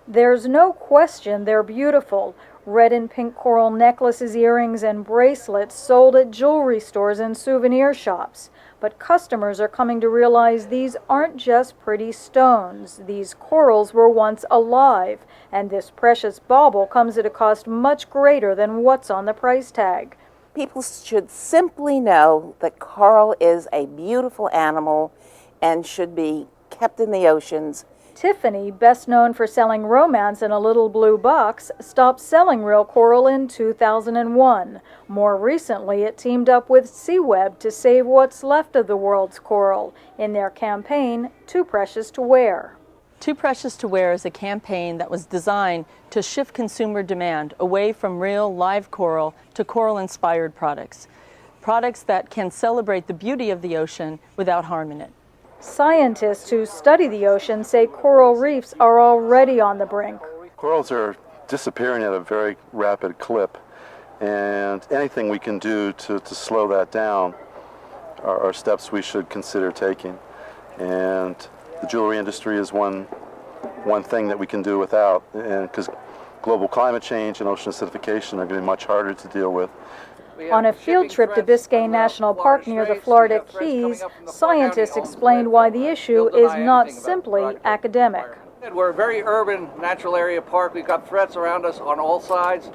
There's no question they're beautiful. Red and pink coral necklaces, earrings, and bracelets sold at jewelry stores and souvenir shops. But customers are coming to realize these aren't just pretty stones. These corals were once alive, and this precious bauble comes at a cost much greater than what's on the price tag. People should simply know that coral is a beautiful animal and should be kept in the oceans. Tiffany, best known for selling romance in a little blue box, stopped selling real coral in 2001. More recently, it teamed up with SeaWeb to save what's left of the world's coral in their campaign, Too Precious to Wear. Too Precious to Wear is a campaign that was designed to shift consumer demand away from real live coral to coral-inspired products. Products that can celebrate the beauty of the ocean without harming it. Scientists who study the ocean say coral reefs are already on the brink. Corals are disappearing at a very rapid clip, and anything we can do to slow that down are steps we should consider taking. And the jewelry industry is one thing that we can do without, and because global climate change and ocean acidification are going to be much harder to deal with. On a field trip to Biscayne National Park near the Florida Keys, scientists explained why the issue is not simply academic. We're a very urban natural area park. We've got threats around us on all sides.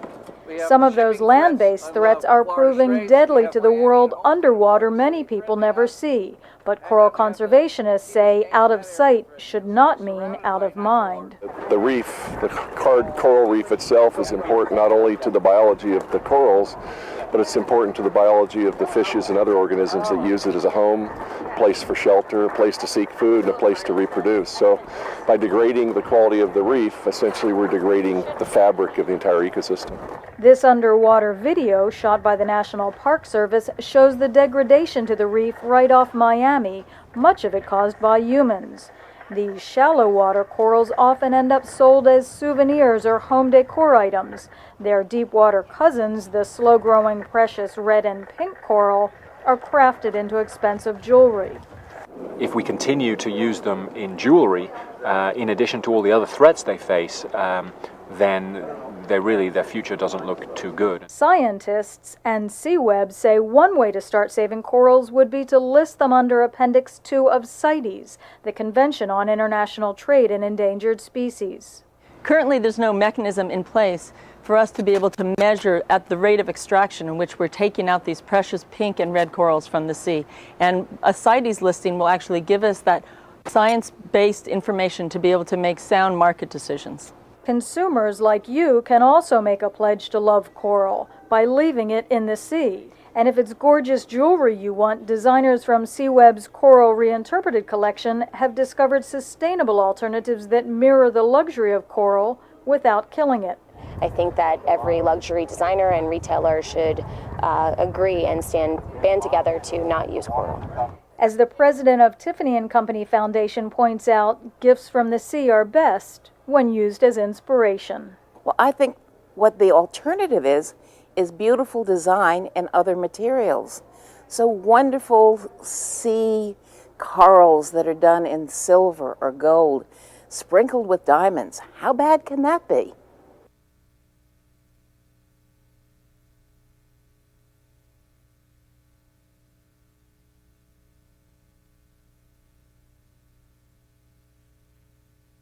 Some of those land-based threats are proving deadly to the world underwater many people never see. But coral conservationists say out of sight should not mean out of mind. The reef, the coral reef itself is important not only to the biology of the corals, but it's important to the biology of the fishes and other organisms that use it as a home, a place for shelter, a place to seek food, and a place to reproduce. So by degrading the quality of the reef, essentially we're degrading the fabric of the entire ecosystem. This underwater video, shot by the National Park Service, shows the degradation to the reef right off Miami, much of it caused by humans. These shallow water corals often end up sold as souvenirs or home decor items. Their deep water cousins, the slow-growing precious red and pink coral, are crafted into expensive jewelry. If we continue to use them in jewelry, in addition to all the other threats they face, then their future doesn't look too good. Scientists and SeaWeb's say one way to start saving corals would be to list them under Appendix 2 of CITES, the Convention on International Trade in Endangered Species. Currently, there's no mechanism in place for us to be able to measure at the rate of extraction in which we're taking out these precious pink and red corals from the sea. And a CITES listing will actually give us that science-based information to be able to make sound market decisions. Consumers like you can also make a pledge to love coral by leaving it in the sea. And if it's gorgeous jewelry you want, designers from SeaWeb's Coral Reinterpreted collection have discovered sustainable alternatives that mirror the luxury of coral without killing it. I think that every luxury designer and retailer should agree and band together to not use coral. As the president of Tiffany & Company Foundation points out, gifts from the sea are best when used as inspiration. Well, I think what the alternative is beautiful design and other materials. So wonderful sea corals that are done in silver or gold, sprinkled with diamonds. How bad can that be?